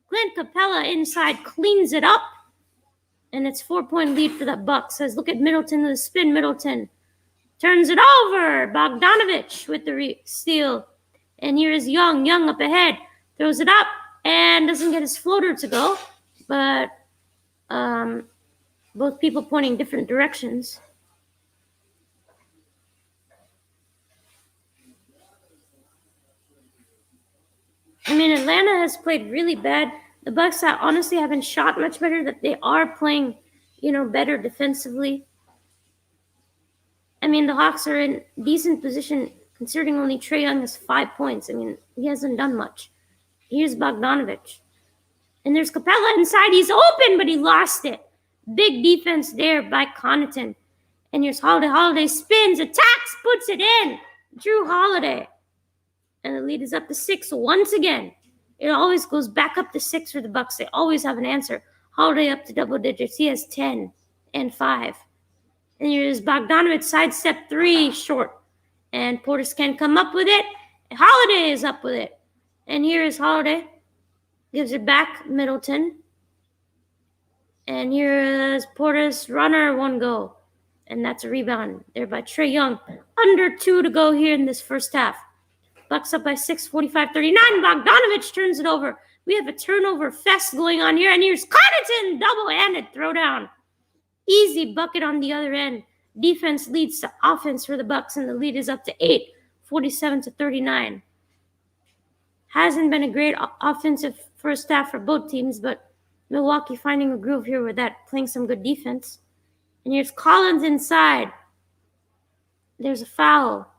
Clint Capella inside. Cleans it up. And it's 4-point lead for the Bucks. Says, look at Middleton with a spin. Middleton turns it over. Bogdanovich with the steal. And here is Young. Young up ahead. Throws it up and doesn't get his floater to go. But both people pointing different directions. I mean, Atlanta has played really bad. The Bucks honestly haven't shot much better. That they are playing, better defensively. I mean, the Hawks are in decent position considering only Trae Young has 5 points. I mean, he hasn't done much. Here's Bogdanovich. And there's Capella inside. He's open, but he lost it. Big defense there by Connaughton. And here's Holiday. Holiday spins, attacks, puts it in. Drew Holiday. And the lead is up to 6 once again. It always goes back up to 6 for the Bucks. They always have an answer. Holiday up to double digits. He has 10 and 5. And here's Bogdanovich, sidestep 3, short. And Portis can't come up with it. Holiday is up with it. And here is Holiday. Gives it back, Middleton. And here is Portis, runner, 1 go. And that's a rebound there by Trae Young. Under 2 to go here in this first half. Bucks up by 6, 45-39. Bogdanovich turns it over. We have a turnover fest going on here. And here's Connaughton, double-handed throwdown. Easy bucket on the other end. Defense leads to offense for the Bucks, and the lead is up to 8, 47-39. Hasn't been a great offensive first half for both teams, but Milwaukee finding a groove here with that, playing some good defense. And here's Collins inside. There's a foul.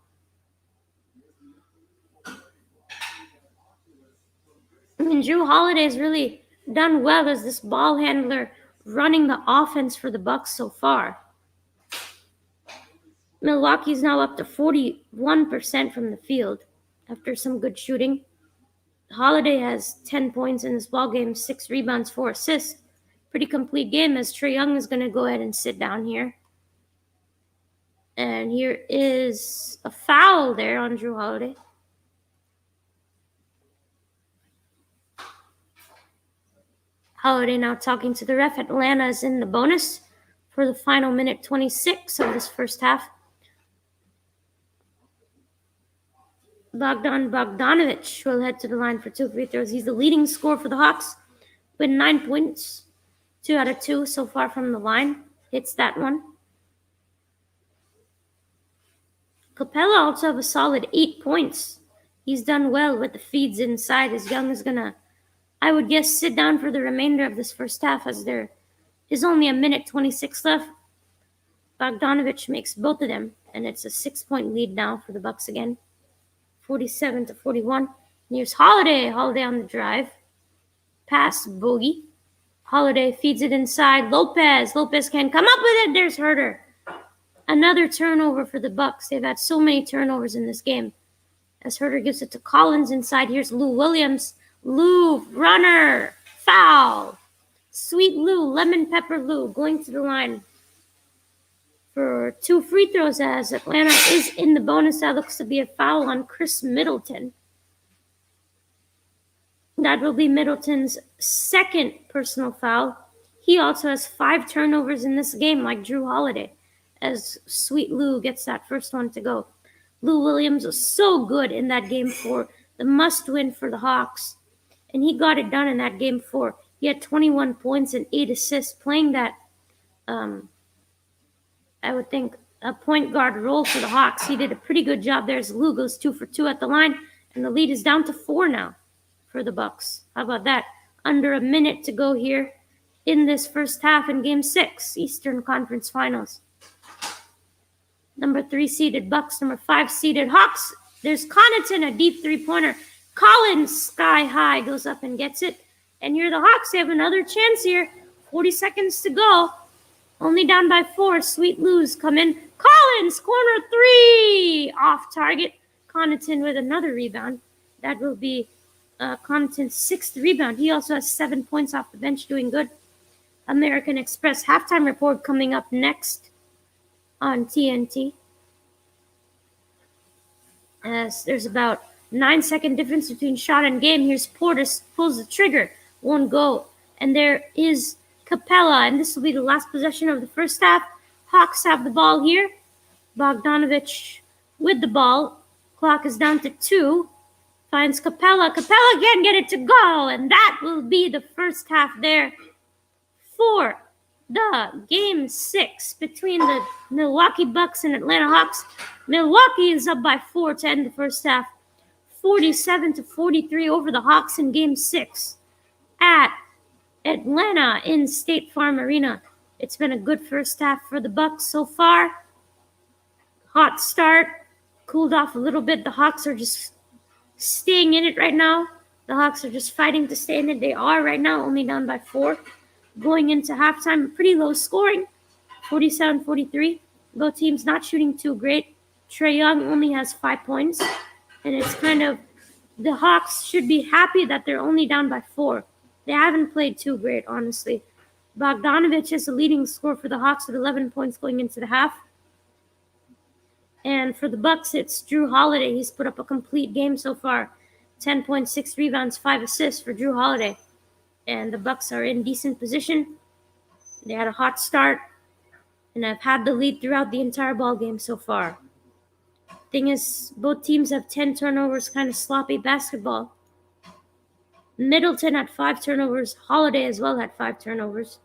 I mean, Drew Holiday has really done well as this ball handler running the offense for the Bucks so far. Milwaukee's now up to 41% from the field after some good shooting. Holiday has 10 points in this ball game, 6 rebounds, 4 assists. Pretty complete game as Trae Young is going to go ahead and sit down here. And here is a foul there on Drew Holiday. Holiday now talking to the ref. Atlanta is in the bonus for the final minute 26 of this first half. Bogdanovich will head to the line for 2 free throws. He's the leading scorer for the Hawks with 9 points. 2 out of 2 so far from the line. Hits that one. Capella also have a solid 8 points. He's done well with the feeds inside. As Young is going to, I would guess, sit down for the remainder of this first half as there is only a minute 26 left. Bogdanovich makes both of them, and it's a 6-point lead now for the Bucks again. 47-41. Here's Holiday. Holiday on the drive. Pass, Bogey. Holiday feeds it inside. Lopez. Lopez can't come up with it. There's Herter. Another turnover for the Bucks. They've had so many turnovers in this game. As Herter gives it to Collins inside. Here's Lou Williams. Lou, runner, foul. Sweet Lou, lemon pepper Lou, going to the line for 2 free throws as Atlanta is in the bonus. That looks to be a foul on Chris Middleton. That will be Middleton's second personal foul. He also has 5 turnovers in this game, like Drew Holiday, as Sweet Lou gets that first one to go. Lou Williams was so good in that game 4, the must-win for the Hawks, and he got it done in that game 4. He had 21 points and 8 assists, playing that, I would think, a point guard role for the Hawks. He did a pretty good job there as Lou goes 2 for 2 at the line, and the lead is down to 4 now for the Bucks. How about that? Under a minute to go here in this first half in Game 6, Eastern Conference Finals. Number 3 seeded Bucks, number 5 seeded Hawks. There's Connaughton, a deep 3-pointer. Collins, sky high, goes up and gets it. And here the Hawks, they have another chance here. 40 seconds to go. Only down by 4. Sweet Lou's come in. Collins, corner 3! Off target. Connaughton with another rebound. That will be Connaughton's 6th rebound. He also has 7 points off the bench, doing good. American Express halftime report coming up next on TNT. As there's about 9-second difference between shot and game. Here's Portis, pulls the trigger, won't go. And there is Capella, and this will be the last possession of the first half. Hawks have the ball here. Bogdanovich with the ball. Clock is down to 2. Finds Capella. Capella can't get it to go, and that will be the first half there for the Game 6 between the Milwaukee Bucks and Atlanta Hawks. Milwaukee is up by 4 to end the first half. 47-43 over the Hawks in Game 6 at Atlanta in State Farm Arena. It's been a good first half for the Bucks so far. Hot start, cooled off a little bit. The Hawks are just staying in it right now. The Hawks are just fighting to stay in it. They are right now only down by 4. Going into halftime, pretty low scoring, 47-43. Both teams not shooting too great. Trae Young only has 5 points. And it's kind of, the Hawks should be happy that they're only down by 4. They haven't played too great, honestly. Bogdanovich is the leading scorer for the Hawks with 11 points going into the half. And for the Bucks, it's Drew Holiday. He's put up a complete game so far. 10 points, 6 rebounds, 5 assists for Drew Holiday. And the Bucks are in decent position. They had a hot start and have had the lead throughout the entire ball game so far. Thing is, both teams have 10 turnovers, kind of sloppy basketball. Middleton had 5 turnovers. Holiday as well had 5 turnovers.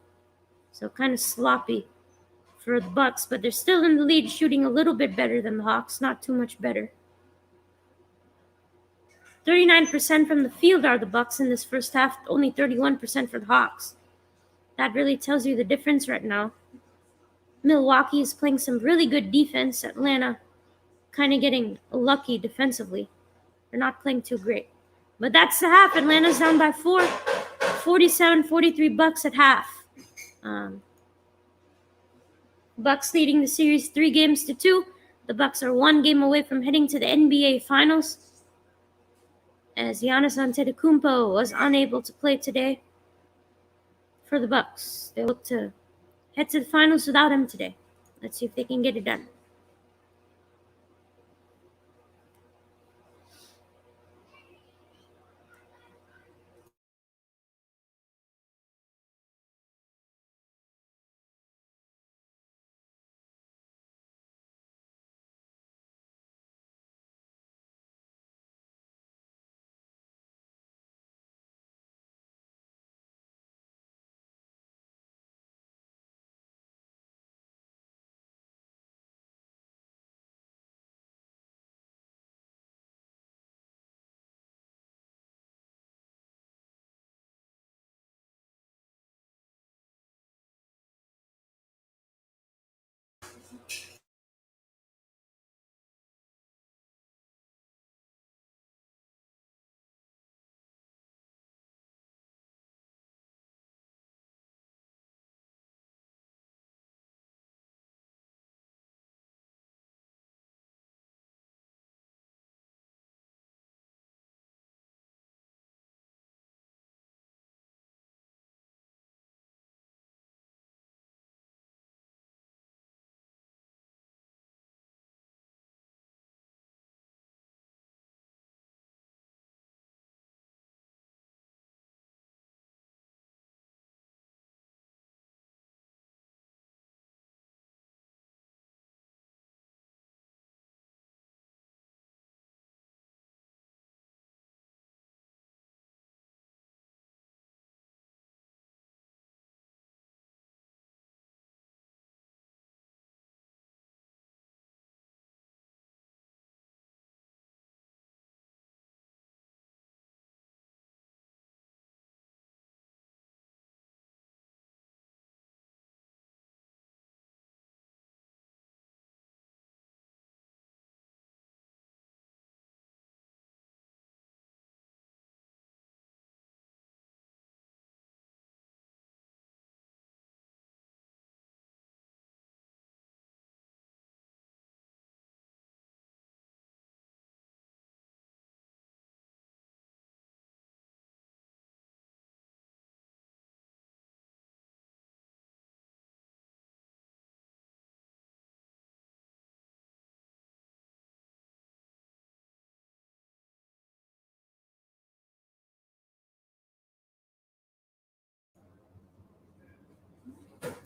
So kind of sloppy for the Bucks, but they're still in the lead, shooting a little bit better than the Hawks, not too much better. 39% from the field are the Bucks in this first half, only 31% for the Hawks. That really tells you the difference right now. Milwaukee is playing some really good defense. Atlanta kind of getting lucky defensively. They're not playing too great. But that's the half. Atlanta's down by 4. 47-43 Bucks at half. Bucks leading the series 3-2. The Bucks are 1 game away from heading to the NBA Finals, as Giannis Antetokounmpo was unable to play today for the Bucks. They look to head to the finals without him today. Let's see if they can get it done.